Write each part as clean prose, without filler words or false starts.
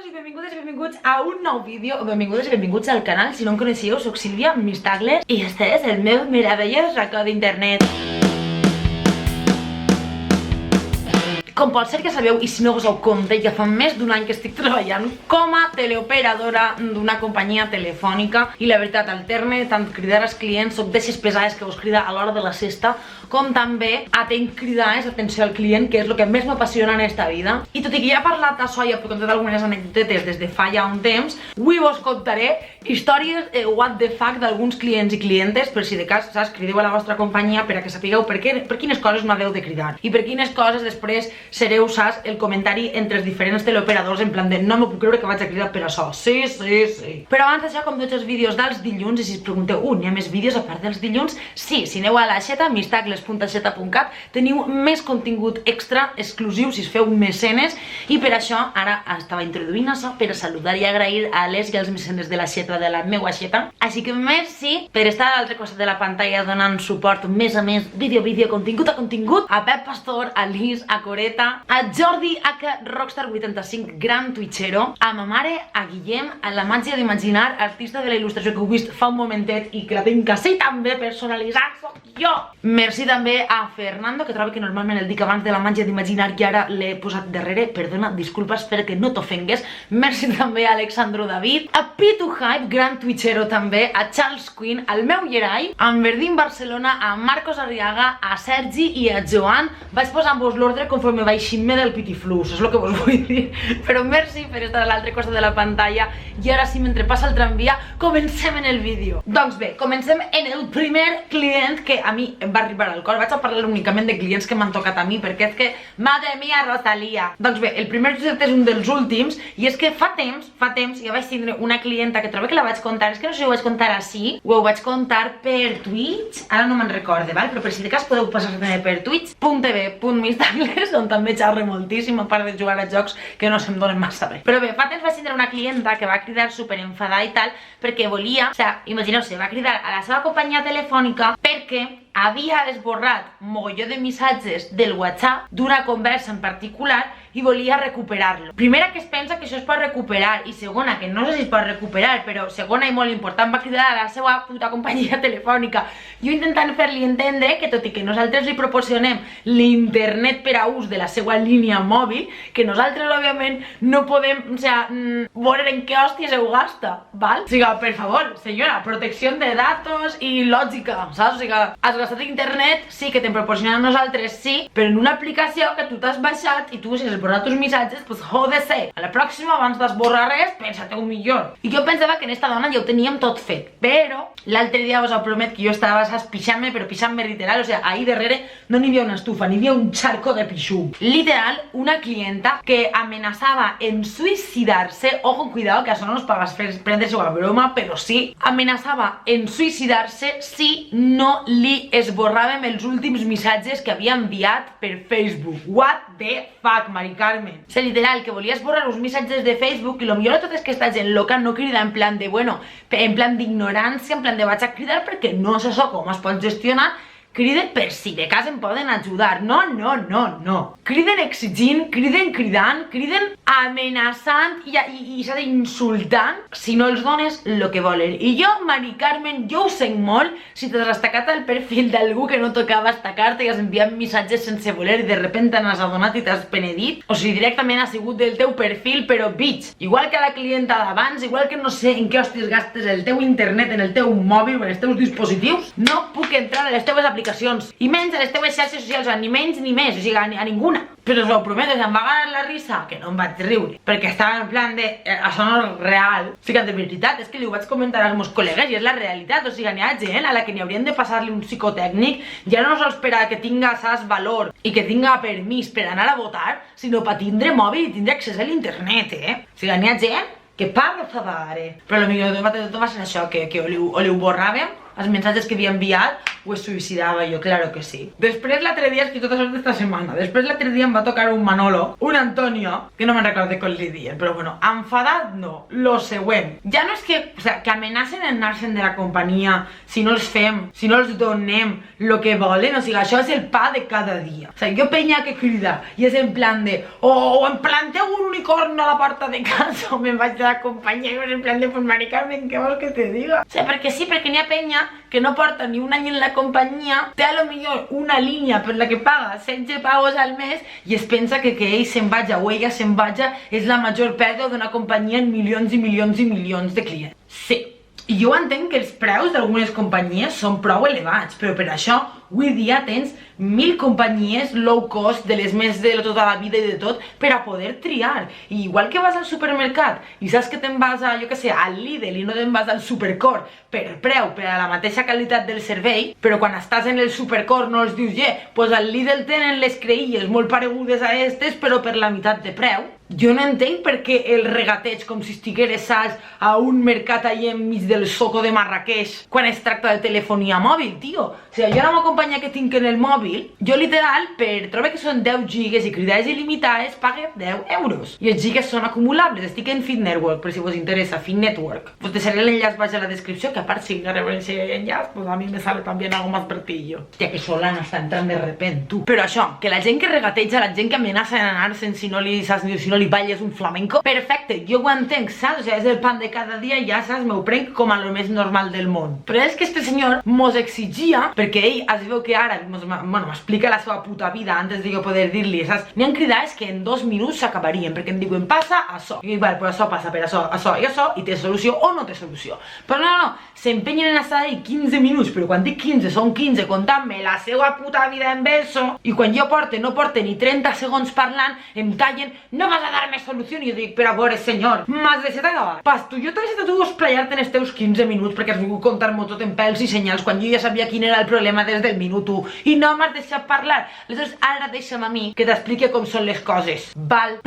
i benvingudes i benvinguts a un nou vídeo, benvingudes i benvinguts al canal. Si no em coneixeu, soc Sílvia Mistagles i este és el meu meravellós racó d'internet. Com pot ser que sabeu, i si no us heu compte, ja fa més d'un any que estic treballant com a teleoperadora d'una companyia telefònica i la veritat, alterne tant cridar als clients, soc d'eixes pesades que us crida a l'hora de la siesta, com també atenc cridades, atenció al client, que és el que més m'apassiona en esta vida. I tot i que ja he parlat d'això i he contat algunes anècdotes des de fa ja un temps, avui vos contaré històries what the fuck d'alguns clients i clientes, per si de cas, saps, crideu a la vostra companyia per a que sapigueu per quines coses m'haveu de cridar i per quines coses després sereu, saps, el comentari entre els diferents teleoperadors en plan de no m'ho puc creure que vaig a cridar per això, sí. Però abans d'això, com tots els vídeos dels dilluns, i si us pregunteu, n'hi ha més vídeos a part dels dilluns? Sí, si aneu a la xeta, mistagles.xeta.cat, teniu més contingut extra exclusiu si us feu mecenes, i per això ara estava introduint això per a saludar i agrair a les i als mecenes de la xeta, de la meua xeta. Així que merci per estar a l'altre costat de la pantalla donant suport mes a mes, vídeo, contingut a contingut, a Pep Pastor, a Liz, a Coreta, a Jordi H. Rockstar85, gran twitchero, a ma mare, a Guillem, a la màgia d'imaginar, artista de la il·lustració que heu vist fa un momentet i que la tinc així també personalitzat, soc jo. Merci també a Fernando, que trobo que normalment el dic abans de la màgia d'imaginar i ara l'he posat darrere, perdona, disculpa, espero que no t'ofengues. Merci també a Alexandro David, a Pitu Hype, gran twitchero també, a Charles Quinn, al meu Gerai, a Verdín Barcelona, a Marcos Arriaga, a Sergi i a Joan. Vaig posant-vos l'ordre conforme vaig-me del pitiflus, és el que vos vull dir, però merci per estar a l'altra cosa de la pantalla. I ara sí, mentre passa el tramvia, comencem en el vídeo. Doncs bé, comencem en el primer client que a mi em va arribar al cor. Vaig a parlar únicament de clients que m'han tocat a mi, perquè és que, madre mia, Rosalía. Doncs bé, el primer projecte és un dels últims, i és que fa temps, ja vaig tindre una clienta que trobo que la vaig contar, és que no sé si ho vaig contar així, o ho vaig contar per Twitch, ara no me'n recorde, val? Però per si de cas podeu passar també per twitch.tv.mistagles, on també xerro moltíssim, a part de jugar a jocs que no se'm donen massa bé. Però bé, fa temps vaig tindre una clienta que va cridar super enfadada i tal, perquè volia, o sigui, imagineu-se, va cridar a la seva companyia telefònica perquè havia esborrat mogolló de missatges del WhatsApp d'una conversa en particular i volia recuperar-lo. Primera, que es pensa que això es pot recuperar, i segona, que no sé si es pot recuperar, però segona i molt important, va cridar a la seva puta companyia telefònica. Jo intentant fer-li entendre que tot i que nosaltres li proporcionem l'internet per a ús de la seva línia mòbil, que nosaltres, òbviament, no podem, o sigui, veure en què hòsties ho gasta, val? O sigui, per favor, senyora, protecció de datos i lògica, saps? O sigui, has gastat internet, sí, que te'n proporcionem nosaltres, sí, però en una aplicació que tu t'has baixat i tu, si has esborrat tus missatges, pues jode-se. A la pròxima, abans d'esborrar res, pensa-te-ho millor. I jo pensava que en esta dona ja ho teníem tot fet, però l'altre dia us ho promet que jo estava, saps, pixant-me, però pixant-me literal, o sigui, ahí darrere no n'hi havia una estufa, n'hi havia un charco de pixú. Literal, una clienta que amenaçava en suïcidar-se, ojo, cuidado, que això no es pagas prendre-se a broma, però sí, amenaçava en suïcidar-se si no li esborràvem els últims missatges que havia enviat per Facebook. What the fuck, Mari Carmen? O sigui, literal, que volia esborrar uns missatges de Facebook i lo millor de tot és que esta gent loca no crida en plan de, bueno, en plan d'ignorància, en plan de vaig a cridar perquè no sé això com es pot gestionar. Criden per si de cas em poden ajudar. No. Criden exigint, criden cridant, criden amenaçant i s'ha d'insultant si no els dones el que volen. I jo, Mari Carmen, jo ho sent molt si t'has destacat el perfil d'algú que no tocava destacar-te i has enviat missatges sense voler i de repente n'has adonat i t'has penedit. O sigui, directament ha sigut del teu perfil, però bitch, igual que la clienta d'abans, igual que no sé en què hòsties gastes el teu internet, en el teu mòbil o en els teus dispositius, no puc entrar a les teves aplicacions i menys a les teves xarxes socials, ni menys ni més, o sigui, a ninguna. Però us ho prometo, em va agarrar la risa, que no em vaig riure, perquè estava en plan de, això no és real. O sigui, de veritat, és que li ho vaig comentar als meus col·legues i és la realitat. O sigui, n'hi ha gent a la que n'hi haurien de passar-li un psicotècnic, ja no sols per a que tinga, saps, valor i que tinga permís per anar a votar, sinó per tindre mòbil i tindre accés a l'internet, O sigui, n'hi ha gent que parla fadare. Però el millor de tot va ser això, que o li ho borràvem, els missatges que havia enviat o es suïcidava. Jo, claro que sí. Després l'altre dia, és que totes les d'esta setmana, després l'altre dia em va tocar un Manolo, un Antonio, que no me'n recordo com li dien, però bueno, enfadat no, lo següent. Ja no és que, o sea, que amenacen en anar-se'n de la companyia si no els fem, si no els donem lo que volen, o sigui, això és el pa de cada dia. O sigui, jo penya que crida i és en plan de o em planteu un unicorn a la porta de casa o me'n vaig de la companyia i és en plan de pues Mari Carmen, què vols que te diga? O sigui, perquè sí, perquè n'hi ha penya que no porta ni un any en la companyia, té a lo millor una línia per la que paga 16 pagos al mes i es pensa que ell se'n vaja o ella se'n vaja és la major pèrdua d'una companyia en milions i milions i milions de clients. Sí. I jo entenc que els preus d'algunes companyies són prou elevats, però per això avui dia tens 1000 companyies low cost de les més de tota la vida i de tot per a poder triar. I igual que vas al supermercat i saps que te'n vas a, jo que sé, al Lidl i no te'n vas al Supercor per preu, per a la mateixa qualitat del servei, però quan estàs en el Supercor no els dius, pues al Lidl tenen les creïlles molt paregudes a estes però per la meitat de preu. Jo no entenc per què el regateig com si estigueres, saps, a un mercat allà enmig del Soco de Marrakeix quan es tracta de telefonia mòbil, tio. O sigui, jo era una companyia que tinc en el mòbil, jo literal, per trobar que són 10 gigas i cridades il·limitades, pague 10 euros. I els gigas són acumulables. Estic en Fit Network, per si vos interessa, Fit Network. Pues deixaré l'enllaç baix a la descripció, que a part si no referència enllaç, pues a mi me sale també algo más pertillo. Hòstia, que Solana està entrant de repent, tu. Però això, que la gent que regateja, la gent que amenaça en anar-se'n si no li saps ni si no li balles un flamenco, perfecte, jo ho entenc, saps? O sigui, és el pan de cada dia i ja, saps, m'ho prenc com a lo més normal del món. Però és que este senyor mos exigia, perquè ell es veu que ara, m'explica la seva puta vida antes de jo poder dir-li, saps? N'hi han cridades que en 2 minuts s'acabarien, perquè em diuen, passa això. I dic, vale, però això passa per això i això, i té solució o no té solució. Però no, s'empenyen en estar ahí 15 minuts, però quan dic 15 són 15 contant-me la seva puta vida en verso, i quan jo no porte ni 30 segons parlant, em tallen, no vas a dar-me solució, i jo dic, però a veure, senyor, m'has deixat acabar. Pas, jo t'he deixat a tu esplayar-te en els teus 15 minuts perquè has volgut contar-m'ho tot en pèls i senyals quan jo ja sabia quin era el problema des del minut 1 i no m'has deixat parlar. Aleshores, ara deixa'm a mi que t'expliqui com són les coses. Val?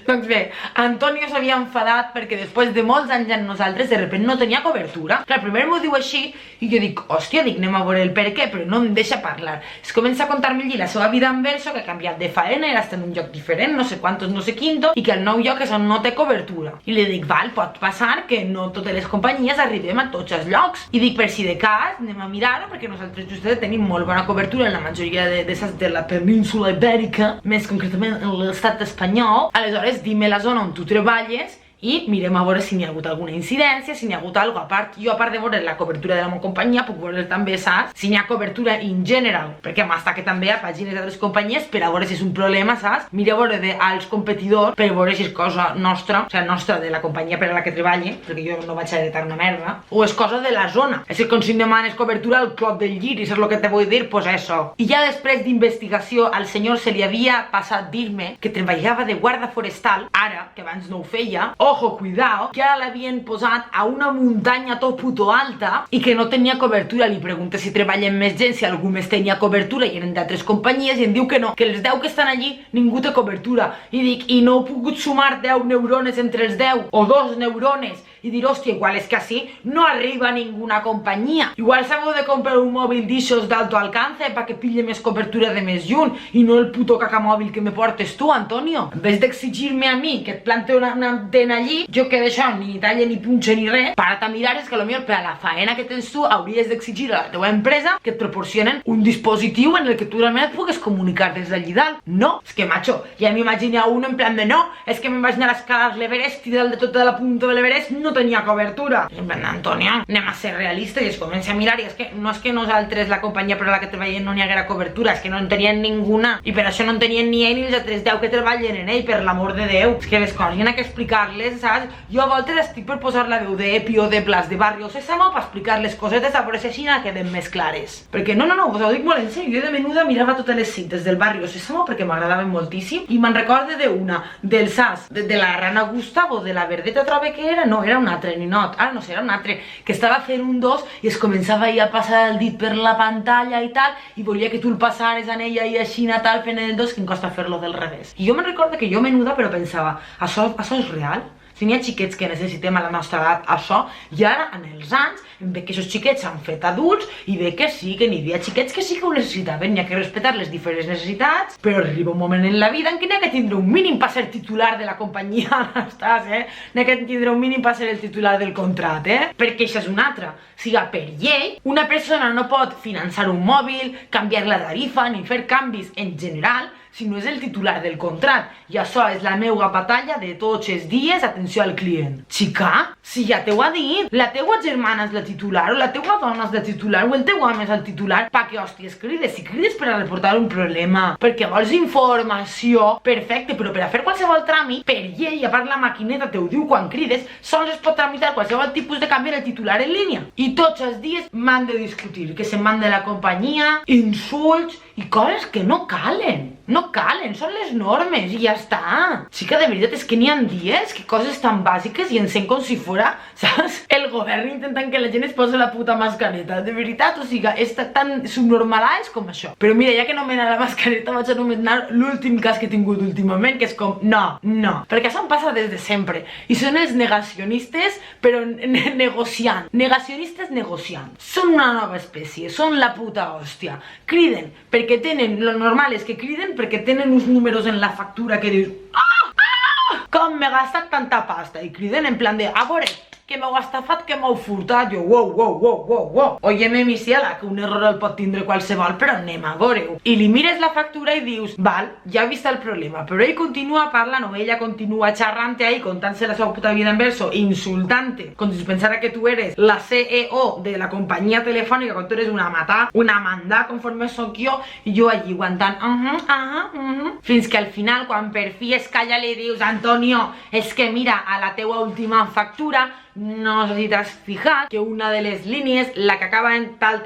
Doncs bé, Antonio s'havia enfadat perquè després de molts anys amb nosaltres de repente no tenia cobertura. Clar, primer m'ho diu així i jo dic, hòstia, anem a veure el per què, però no em deixa parlar. Es comença a contar-me allí la seva vida en verso, que ha canviat de faena, era en un lloc diferent, no sé quantos, no sé quinto, i que el nou lloc és on no té cobertura. I li dic, val, pot passar que no totes les companyies arribem a tots els llocs. I dic, per si de cas, anem a mirar-ho, perquè nosaltres justament tenim molt bona cobertura en la majoria de la península ibèrica, més concretament en l'estat espanyol. Aleshores, dime la zona on tu treballes i mirem a veure si n'hi ha hagut alguna incidència, si n'hi ha hagut alguna cosa. Jo, a part de veure la cobertura de la meva companyia, puc veure també, saps, si n'hi ha cobertura in general, perquè m'està que també a pàgines d'altres companyies per a veure si és un problema, saps? Mira a veure als competidors per veure si és cosa nostra, o sigui, nostra de la companyia per a la que treballe, perquè jo no vaig a heretar una merda, o és cosa de la zona. És que com si em demanes cobertura al Clot del Llir, i això és el que te vull dir, pues eso. I ja després d'investigació, al senyor se li havia passat dir-me que treballava de guarda forestal, ara, que abans no ho feia, ojo, cuidao, que ara l'havien posat a una muntanya tot puto alta i que no tenia cobertura. Li pregunto si treballen més gent, si algú més tenia cobertura i eren d'altres companyies i em diu que no, que els 10 que estan allí ningú té cobertura. I dic, i no he pogut sumar 10 neurones entre els 10 o 2 neurones i dir, hòstia, igual és que així no arriba a ninguna companyia. Igual s'heu de comprar un mòbil d'ixos d'alto alcance perquè pille més cobertura de més lluny i no el puto cacamòbil que me portes tu, Antonio. En vez d'exigir-me a mi que et plante una antena allí, jo que d'això ni talla ni punxa ni res, parat a mirar és que potser per a la faena que tens tu hauries d'exigir a la teva empresa que et proporcionen un dispositiu en el que tu realment et pugues comunicar des d'allí dalt. No, és que, macho, ja m'imagina un en plan de no, és que me'n vaig anar a escalar l'Everest i dalt de tota la punta de l'Everest no tenia cobertura. I en plan, Antonio, anem a ser realistes i es comença a mirar i és que no és que nosaltres, la companyia per a la que treballem, no n'hi haguera cobertura, és que no en tenien ninguna i per això no en tenien ni ell ni els altres 10 que treballen en ell, per l'amor de Déu. És que les coses hi ha que explicar-les, saps? Jo a voltes estic per posar la veu d'Epi o de Blas de Barrio Sésamo per explicar les cosetes a veure si així queden més clares. Perquè no, us ho dic molt en sèrio, jo de menuda mirava totes les cintes del Barrio Sésamo perquè m'agradaven moltíssim i me'n recorde d'una, del Sas, de la Rana Gustavo, de la Verdeta trobe que era, no, era un altre, no sé, era un altre, que estava fent un 2 i es començava a passar el dit per la pantalla i tal, i volia que tu el passares en ella i així tal fent el 2, que em costa fer-lo del revés. I jo me'n recordo que jo menuda però pensava, això és real? Si n'hi ha xiquets que necessitem a la nostra edat això, i ara, en els anys, ve que aquests xiquets s'han fet adults i ve que sí, que n'hi havia xiquets que sí que ho necessitaven, n'hi ha que respectar les diferents necessitats, però arriba un moment en la vida en què n'hi ha que tindre un mínim per ser titular de la companyia, estàs, n'hi ha que tindre un mínim per ser el titular del contracte, perquè això és una altra. O sigui, per llei, una persona no pot finançar un mòbil, canviar la tarifa ni fer canvis en general si no és el titular del contracte. I això és la meva batalla de tots els dies, atenció al client. Xica, si ja t'ho ha dit, la teua germana és la titular, o la teua dona és la titular, o el teu home és el titular, pa que hòsties crides? Si crides per a reportar un problema, perquè vols informació, perfecte, però per a fer qualsevol tràmit, per llei, a part la maquineta te ho diu quan crides, sols es pot tramitar qualsevol tipus de canvi del titular en línia. I tots els dies m'han de discutir, que se'n van de la companyia, insults i coses que no calen. No calen, són les normes i ja està. Sí que de veritat és que n'hi ha dies que coses tan bàsiques i encén com si fora, saps? El govern intentant que la gent es posi la puta mascareta. De veritat, o sigui, és tan subnormalats com això. Però mira, ja que no m'he la mascareta, vaig anomenar l'últim cas que he tingut últimament, que és com, no, perquè això em passa des de sempre. I són els negacionistes, però negociant. Negacionistes negociant. Són una nova espècie, són la puta hòstia. Criden, perquè tenen, lo normal és que criden perquè tenen uns números en la factura que dius com m'he gastat tanta pasta, i criden en plan de a veure, que m'heu estafat, que m'heu furtat. Jo, wow. Óyeme, mi ciela, que un error el pot tindre qualsevol, però anem a veure-ho. I li mires la factura i dius, val, ja he vist el problema, però ell continua parlant, o ella continua xerrant ahí, contant-se la seva puta vida en verso, insultant-te, com si pensara que tu eres la CEO de la companyia telefònica, quan tu eres una matà, una mandà, conforme soc jo, i jo allí aguantant, fins que al final, quan per fi es calla, li dius, Antonio, és que mira, a la teua última factura, no sé si t'has fijat que una de les línies, la que acaba en tal,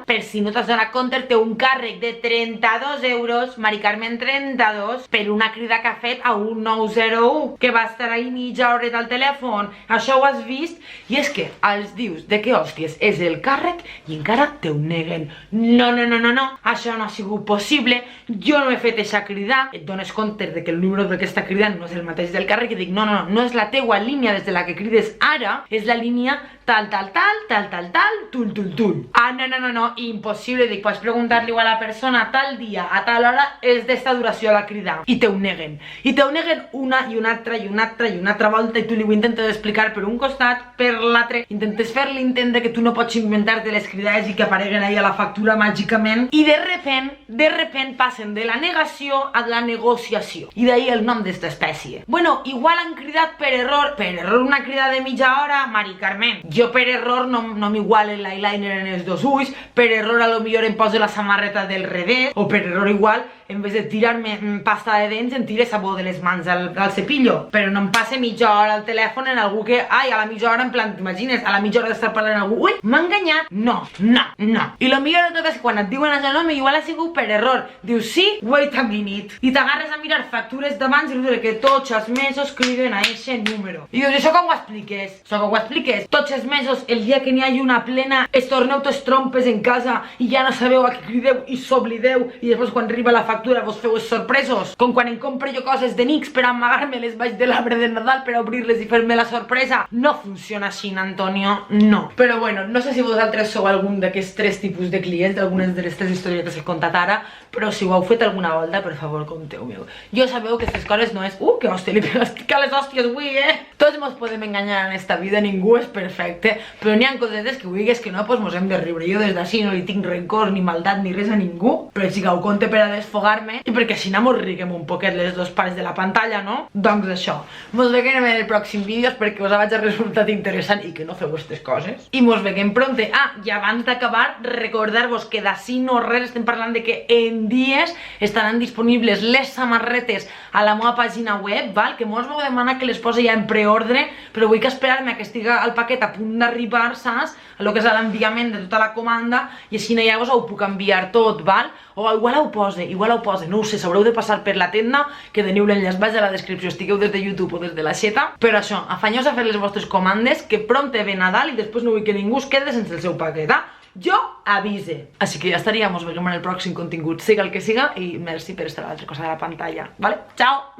per si no t'has donat compte, té un càrrec de 32 euros, Mari Carmen, 32, per una crida que ha fet a un 901, que va estar ahí mitja horeta al telèfon. Això ho has vist? I és que els dius de que hòsties és el càrrec i encara te ho neguen. No, això no ha sigut possible, jo no he fet eixa crida. Et dones compte de que el número del que està cridant no és el mateix del càrrec i dic, no és la teua línia des de la que crides ara, és la línia tal, tul. Ah, no, impossible. Dic, pots preguntar-li a la persona tal dia, a tal hora, és d'esta duració la crida. I te ho neguen. I te ho neguen una i una altra volta, i tu li ho intentes explicar per un costat, per l'altre, intentes fer-li entendre que tu no pots inventar-te les cridades i que apareguen ahí a la factura màgicament, i de repent passen de la negació a la negociació. I d'ahí el nom d'esta espècie. Bueno, igual han cridat per error una crida de mitja hora, Mari Carmen. Jo per error no m'iguale l'eyeliner en els dos ulls, per error a lo millor em poso la samarreta del revés, o per error igual, en vez de tirar-me pasta de dents, em tire sabó de les mans al cepillo. Però no em passe mitja hora al telèfon en algú que, a la mitja hora, en plan, t'imagines, a la mitja hora d'estar parlant amb algú, ui, m'ha enganyat. No. I lo millor de tot és que quan et diuen això, no, igual ha sigut per error. Dius, sí, wait a minute. I t'agarres a mirar factures d'abans i dius que tots els mesos criden a eixe número. I dius, això com ho expliques? Tots els mesos, el dia que n'hi hagi una plena, es torneu tots trompes en casa i ja no sabeu a què crideu i s'oblideu, i després quan arriba la factura vos feu sorpresos, com quan em compro jo coses de Nix per amagar-me-les baix de l'arbre de Nadal per obrir-les i fer-me la sorpresa. No funciona així, Antonio, no. Però bueno, no sé si vosaltres sou algun d'aquests tres tipus de clients, d'algunes de les tres historietes que he contat ara, però si ho heu fet alguna volta, per favor, conteu-me-ho. Jo sabeu que aquestes coses no és, que hòstia, li estic a les hòsties avui, Tots mos podem enganyar en esta vida, ningú és perfecte, però n'hi ha cosetes que ho digues que no, doncs mos hem de riure. Jo des d'ací no li tinc rencor, ni maldat, ni res a ningú, però si ho compte per a desfogar-me, i perquè si no mos riguem un poquet les dos parts de la pantalla, no? Doncs això. Mos veiem en el pròxim vídeo, espero que us hagi resultat interessant i que no feu aquestes coses. I mos veiem pronte. I abans d'acabar, recordar-vos que d'ací no res estem parlant de que en dies estaran disponibles les samarretes a la meva pàgina web, val? Que mos vau demanar que les posi ja en preordre, però vull que esperar-me a que estigui el paquet a punt d'arribar, saps? A lo que és l'enviament de tota la comanda, i així ja vos ho puc enviar tot, val? O igual ho pose, no ho sé, s'haureu de passar per la tenda, que teniu l'enllaç baix a la descripció, estigueu des de YouTube o des de la xeta, però això, afanyeu a fer les vostres comandes, que pronte ve Nadal i després no vull que ningú es quede sense el seu paquet, Jo avise. Així que ja estaria, mos veiem en el pròxim contingut, siga el que siga, i merci per estar a l'altra cosa de la pantalla, vale? Ciao!